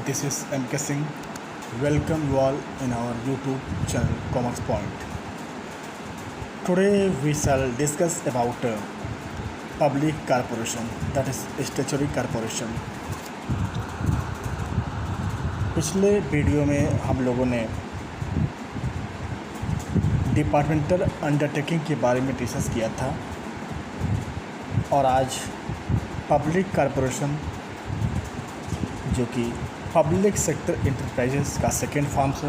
This is MK Singh. Welcome you all in our YouTube channel Commerce Point. Today we shall discuss about public corporation, that is statutory corporation. पिछले video में हम लोगों ने departmental undertaking के बारे में discuss किया था और आज पब्लिक कॉरपोरेशन जो कि पब्लिक सेक्टर इंटरप्राइजेस का सेकेंड फॉर्म है,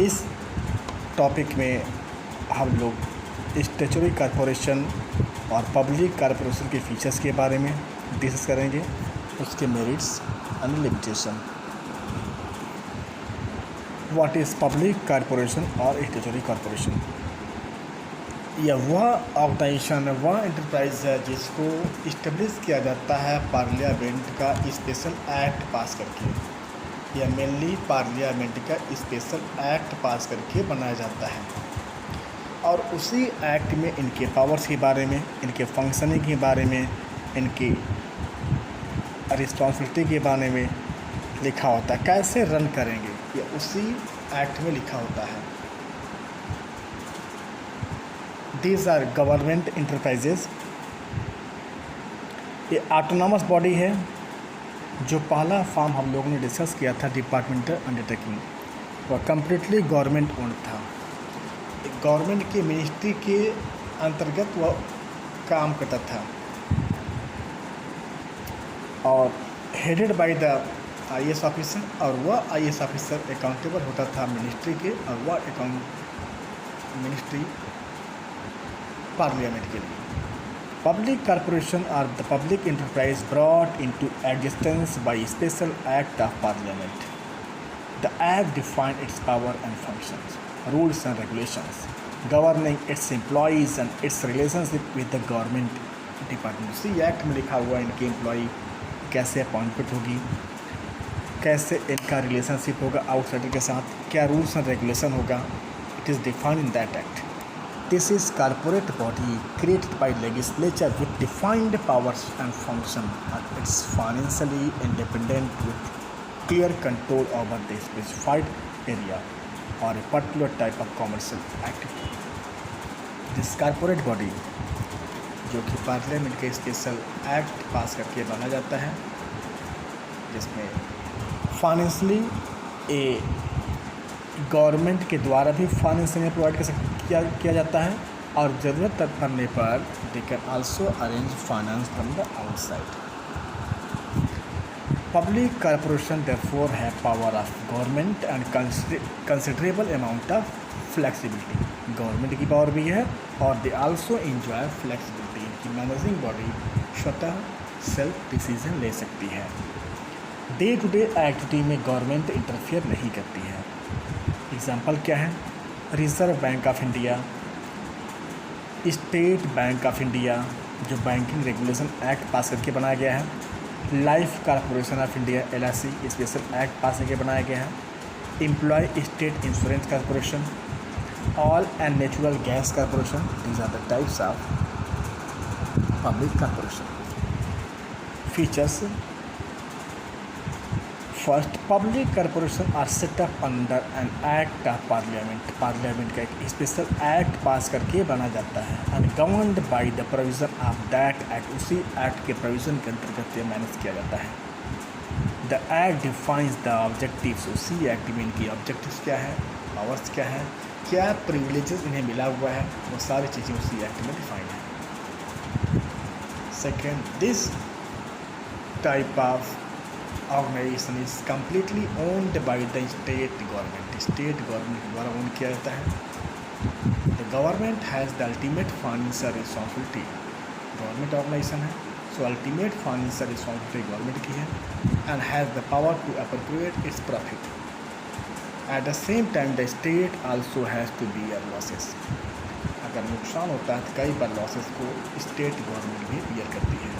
इस टॉपिक में हम लोग स्टैट्यूटरी कॉरपोरेशन और पब्लिक कॉरपोरेशन के फीचर्स के बारे में डिस्कस करेंगे, उसके merits and limitation. What is public corporation और स्टैट्यूटरी कॉरपोरेशन? यह वह ऑर्गेनाइजेशन, वह इंटरप्राइज है जिसको इस्टेब्लिश किया जाता है पार्लियामेंट का स्पेशल एक्ट पास करके। यह मेनली पार्लियामेंट का स्पेशल एक्ट पास करके बनाया जाता है और उसी एक्ट में इनके पावर्स के बारे में, इनके फंक्शनिंग के बारे में, इनकी रिस्पॉन्सिबिलिटी के बारे में लिखा होता है। कैसे रन करेंगे ये उसी एक्ट में लिखा होता है। These are government enterprises. ये ऑटोनॉमस बॉडी है। जो पहला फॉर्म हम लोगों ने डिस्कस किया था डिपार्टमेंटल अंडरटेकिंग, वह कम्प्लीटली गवर्नमेंट ओन्ड था। गवर्नमेंट के मिनिस्ट्री के अंतर्गत वह काम करता था और headed by the IAS officer, और वह IAS ऑफिसर अकाउंटेबल होता था मिनिस्ट्री के, और वह मिनिस्ट्री पार्लियामेंट के लिए। Public corporation are the public enterprise brought into existence by special act of Parliament. The act define its power and functions, rules and regulations governing its employees and its relationship with the government department. इसी act में लिखा हुआ इनकी employ कैसे appointment होगी, कैसे इनका relationship होगा आउटसाइडर के साथ, क्या रूल्स एंड रेगुलेशन होगा। It is defined in that act. This is corporate body created by legislature with defined powers and function, and it's financially independent with clear control over the specified area or a particular type of commercial activity. This corporate body जो कि parliament के special act pass करके बना जाता है, जिसमें financially government के द्वारा भी फाइनेंस में प्रोवाइड किया जाता है और ज़रूरत पड़ने पर they can also arrange finance from the outside. Public corporation therefore है power of government and considerable amount of flexibility. Government की पावर भी है और दे आल्सो एंजॉय फ्लेक्सिबिलिटी कि मैनेजिंग बॉडी स्वतः सेल्फ डिसीजन ले सकती है। डे टू डे एक्टिविटी में गवर्नमेंट इंटरफेयर नहीं करती है। एग्जाम्पल क्या है? Reserve Bank of India, State Bank of India जो बैंकिंग रेगुलेशन एक्ट पास करके बनाया गया है, Life Corporation of India LIC special act pass करके बनाया गया है, Employee State Insurance Corporation, Oil and Natural Gas Corporation. These are the types of public corporation. Features: first, public corporation are set up under an act of Parliament. Parliament का एक special act pass करके बना जाता है and governed by the provision of that act. उसी act के provision के अंतर्गत ये मैनेज किया जाता है। The act defines the objectives. उसी एक्ट में इनकी ऑब्जेक्टिव्स क्या है, पावर्स क्या है, क्या प्रिविलेजेस इन्हें मिला हुआ है, वो सारी चीज़ें उसी एक्ट में डिफाइंड है। Second, this type of organisation is completely owned by the state government. State government के द्वारा ओन किया जाता है। The government has the ultimate financial responsibility. Government organisation है, so ultimate financial responsibility government की है and has the power to appropriate its profit. At the same time the state also has to bear losses. अगर नुकसान होता है तो कई बार लॉसेस को स्टेट गवर्नमेंट भी बियर करती है।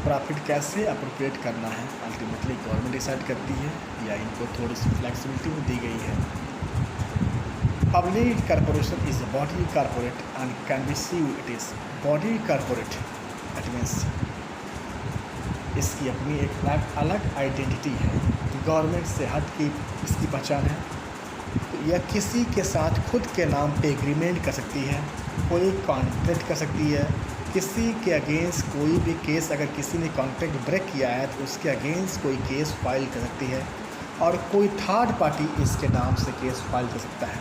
प्रॉफिट कैसे अप्रोप्रिएट करना है अल्टीमेटली गवर्नमेंट डिसाइड करती है या इनको थोड़ी सी फ्लेक्सिबिलिटी भी दी गई है। Public corporation is a body corporate and can be sued. It is body corporate that means इसकी अपनी एक अलग आइडेंटिटी है, गवर्नमेंट से हट की इसकी पहचान है। यह किसी के साथ खुद के नाम पे एग्रीमेंट कर सकती है, कोई कॉन्ट्रैक्ट कर सकती है, किसी के अगेंस्ट कोई भी केस, अगर किसी ने कॉन्ट्रैक्ट ब्रेक किया है तो उसके अगेंस्ट कोई केस फाइल कर सकती है, और कोई थर्ड पार्टी इसके नाम से केस फाइल कर सकता है।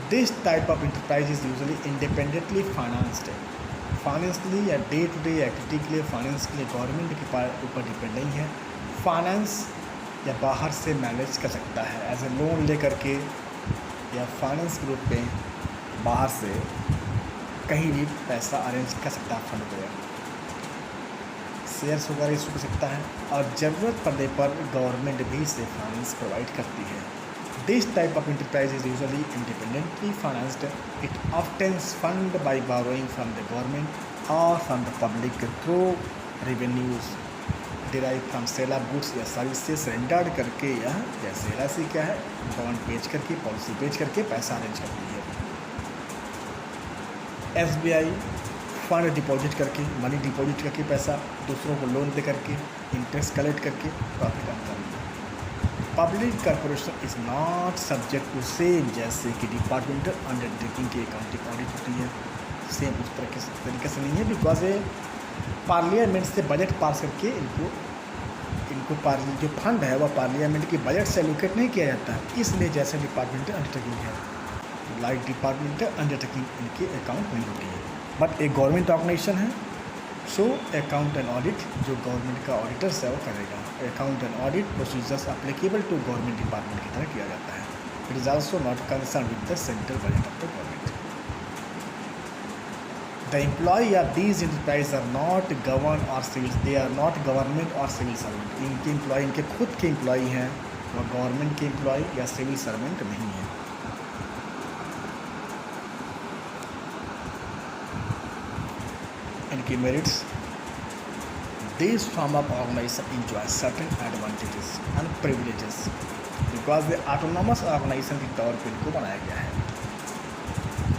This type of enterprise is usually independently financed. Financially या डे टू डे एक्टिविटी के लिए, फाइनेंस के लिए गवर्नमेंट के ऊपर डिपेंड नहीं है। फाइनेंस या बाहर से मैनेज कर सकता है, एज ए लोन ले करके या फाइनेंस के रूप में बाहर से कहीं भी पैसा अरेंज कर सकता है, फंड वगैरह, शेयर्स वगैरह इशू कर सकता है, और ज़रूरत पड़ने पर गवर्नमेंट भी इसे फाइनेंस प्रोवाइड करती है। This type of enterprise is usually independently financed. It often fund by borrowing from the government और from the public through revenues derive from sale of goods या सर्विसेज रेंडर्ड करके, या जैसे LIC क्या है, bond बेच करके, पॉलिसी बेच करके पैसा अरेंज करती है। SBI फंड डिपॉजिट करके, मनी डिपॉजिट करके, पैसा दूसरों को लोन दे करके, इंटरेस्ट कलेक्ट करके प्रॉफिट अर्न करती है। Public corporation is not subject to same, जैसे कि डिपार्टमेंटल अंडरटेकिंग की अकाउंटिंग ऑडिट होती है, सेम उस तरीके से नहीं है, बिकॉज ये पार्लियामेंट से बजट पास करके इनको जो फंड है वह पार्लियामेंट की बजट से एलोकेट नहीं किया जाता है, इसलिए जैसे डिपार्टमेंटल अंडरटेकिंग है, लाइक डिपार्टमेंटल अंडरटेकिंग इनकी अकाउंट नहीं होती है, बट एक गवर्नमेंट ऑर्गेनाइजेशन है, सो अकाउंट एंड ऑडिट जो गवर्नमेंट का ऑडिटर्स है वो करेगा। Account and audit procedures applicable to government department की तरह किया जाता है। It is also not concern with the central budget of the government. The employee of these enterprises are not governed or civil, they are not government or civil servant। इनके employ इनके खुद के employ हैं, वह government के employ या civil servant नहीं है। इनकी merits, this form of organisation enjoy certain advantages and privileges because the autonomous organisation के तौर पर इनको बनाया गया है।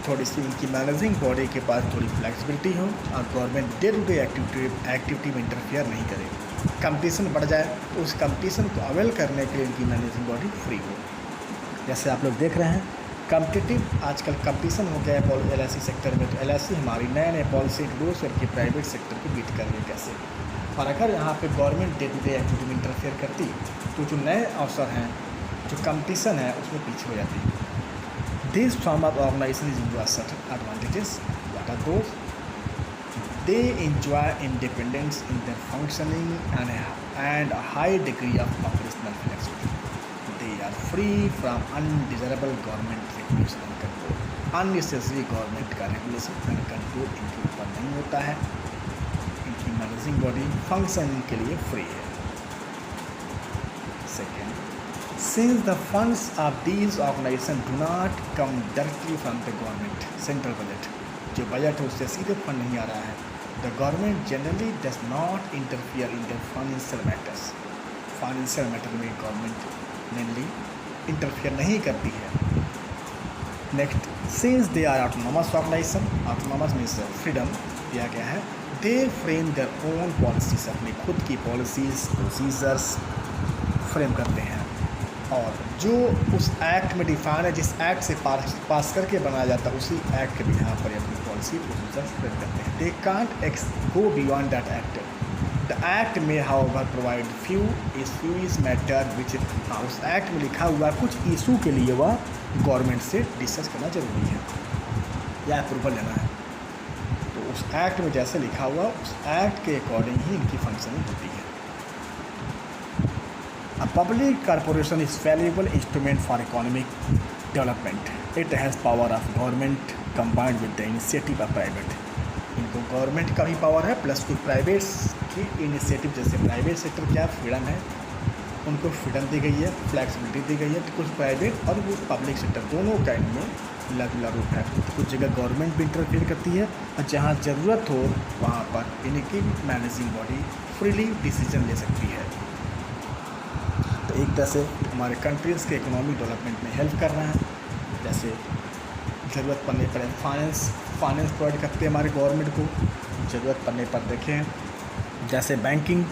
थोड़ी सी इनकी मैनेजिंग बॉडी के पास थोड़ी फ्लेक्सिबिलिटी हो, और government day to day activity में इंटरफेयर नहीं करे। कंपटीशन बढ़ जाए तो उस कंपटीशन को अवेल करने के लिए इनकी मैनेजिंग बॉडी फ्री हो। जैसे आप लोग देख रहे हैं, कम्पिटिटिव आजकल कंपटीशन हो गया है LIC सेक्टर में, तो LIC हमारी नए नए पॉलिसी इंट्रोड्यूस करके प्राइवेट सेक्टर को बीट कर रही है कैसे। और अगर यहाँ पे government day to day activity में इंटरफेयर करती तो जो नए अवसर हैं, जो कंपटीशन है, उसमें पीछे हो जाती। This form of organization is enjoy certain advantages. What are those? They enjoy independence in their functioning and a high degree of operational flexibility. They are free from undesirable government regulation and control. Unnecessary government का regulation and control इनके ऊपर नहीं होता है। इनकी managing body functioning के लिए free है। Second, since the funds of these organizations do not come directly from the government central budget, जो बजट है उससे सीधे फंड नहीं आ रहा है, the government generally does not interfere in their financial matters। Financial matter में government mainly interfere नहीं करती है। Next, since they are autonomous organization, autonomous means freedom दिया गया है, they frame their own policies, अपनी खुद की पॉलिसीज प्रोसीजर्स फ्रेम करते हैं, और जो उस एक्ट में डिफाइन है, जिस एक्ट से पास करके बनाया जाता है, उसी एक्ट के बिना पर अपनी पॉलिसी प्रोसीजर्स फ्रेम करते हैं। They can't go beyond that act. The act में however provide few issues matter which, उस एक्ट में लिखा हुआ कुछ इशू के लिए वह गवर्नमेंट से डिस्कस करना जरूरी है या अप्रूवल लेना है, तो उस एक्ट में जैसे लिखा हुआ उस एक्ट के अकॉर्डिंग ही इनकी फंक्शनिंग होती है। A public corporation is valuable instrument for economic development. It has power of government combined with the initiative of private. इनको गवर्नमेंट का भी पावर है प्लस कुछ प्राइवेट की इनिशिएटिव, जैसे प्राइवेट सेक्टर क्या फ्रीडम है, उनको फ्रीडम दी गई है, फ्लैक्सिबिलिटी दी गई है, तो कुछ प्राइवेट और कुछ पब्लिक सेक्टर दोनों का इनमें अलग रूप है। कुछ जगह गवर्नमेंट भी इंटरफेयर करती है, और जहाँ ज़रूरत हो वहाँ पर इनकी मैनेजिंग बॉडी फ्रीली डिसीजन ले सकती है। एक तरह से हमारे कंट्रीज़ के इकोनॉमिक डेवलपमेंट में हेल्प कर रहा है। जैसे ज़रूरत पड़ने पर फाइनेंस प्रोवाइड करते हैं हमारे गवर्नमेंट को। ज़रूरत पड़ने पर देखें जैसे बैंकिंग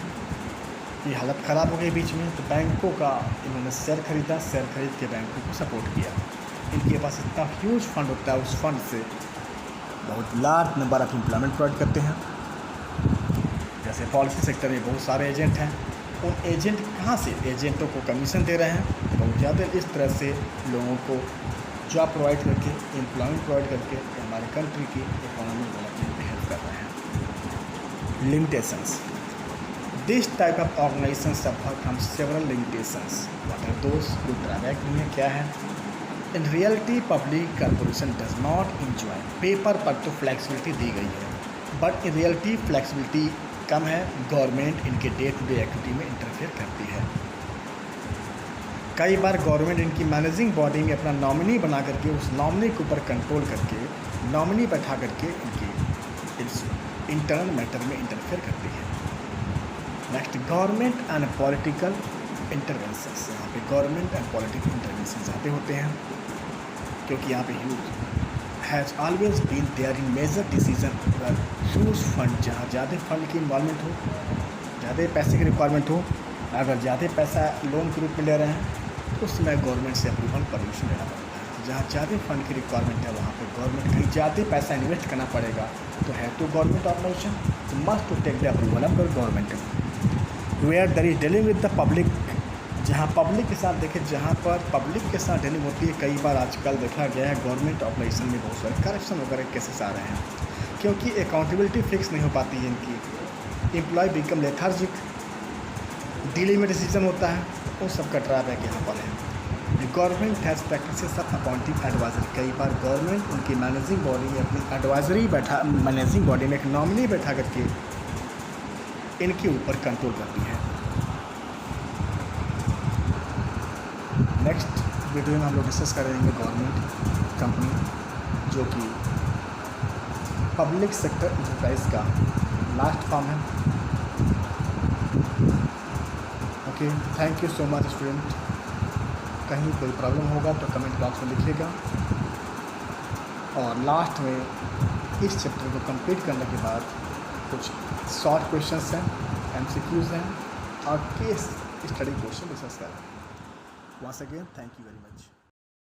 की हालत ख़राब हो गई बीच में, तो बैंकों का इन्होंने शेयर खरीदा, शेयर खरीद के बैंकों को सपोर्ट किया। इनके पास इतना ह्यूज फंड होता है, उस फंड से बहुत large number of employment provide करते हैं। जैसे पॉलिसी सेक्टर में बहुत सारे एजेंट हैं, उन एजेंट कहाँ से एजेंटों को कमीशन दे रहे हैं बहुत ज़्यादा। इस तरह से लोगों को जॉब प्रोवाइड करके, एम्प्लॉयमेंट प्रोवाइड करके हमारे कंट्री की इकोनॉमिक डेवलपमेंट में हेल्प कर रहे हैं। Limitations, this type of organisation suffer from several limitations. What are those? कोई ड्रॉबैक नहीं है, क्या है? In reality public corporation does not enjoy, paper पर तो फ्लैक्सिबिलिटी दी गई है, बट इन रियलिटी फ्लैक्सिबिलिटी कम है। गवर्नमेंट इनके डे टू डे एक्टिविटी में इंटरफेयर करती है। कई बार गवर्नमेंट इनकी मैनेजिंग बॉडी में अपना नॉमिनी बना करके, उस नॉमिनी के ऊपर कंट्रोल करके, नॉमिनी बैठा करके इनकी इंटरनल मैटर में इंटरफेयर करती है। Next, government and political interventions. यहाँ पे गवर्नमेंट एंड पॉलिटिकल इंटरवेंशंस यहाँ पे होते हैं, क्योंकि यहाँ पे huge has always been there in major decision. अगर ह्यूज फंड, जहाँ ज़्यादा फंड की इन्वॉल्वमेंट हो, ज़्यादा पैसे की रिक्वायरमेंट हो, अगर ज़्यादा पैसा लोन के रूप में ले रहे हैं तो उस समय गवर्नमेंट से अप्रूवल परमिशन लेना पड़ता है। जहाँ ज़्यादा फंड की रिक्वायरमेंट है वहाँ पे गवर्नमेंट कहीं ज़्यादा पैसा इन्वेस्ट करना पड़ेगा, तो है तो गवर्नमेंट ऑर्गेनाइजेशन, तो must to take the approval of government. Where there is dealing with the public, जहाँ पब्लिक के साथ देखें, जहाँ पर पब्लिक के साथ डीलिंग होती है, कई बार आजकल देखा गया है गवर्नमेंट ऑर्गेनाइजेशन में बहुत सारे करप्शन वगैरह केसेस आ रहे हैं, क्योंकि अकाउंटेबिलिटी फिक्स नहीं हो पाती है इनकी। एम्प्लॉय बिकम लेथार्जिक, डिले में डिसीजन होता है, वो सब का ड्रॉबैक यहाँ पर है। Government has practices of appointing advisory, कई बार गवर्नमेंट उनकी मैनेजिंग बॉडी में अपनी एडवाइजरी बैठा, मैनेजिंग बॉडी में एक नॉमिनी बैठा करके इनके ऊपर कंट्रोल करती है। नेक्स्ट वीडियो में हम लोग डिस्कस करेंगे गवर्नमेंट कंपनी, जो कि पब्लिक सेक्टर इंटरप्राइज का लास्ट फॉर्म है। Okay, thank you so much student. कहीं कोई प्रॉब्लम होगा तो कमेंट बॉक्स में लिखिएगा। और लास्ट में इस चैप्टर को कंप्लीट करने के बाद कुछ शॉर्ट क्वेश्चंस हैं, MCQs हैं और केस स्टडी क्वेश्चन डिस्कस करें। Once again thank you very much.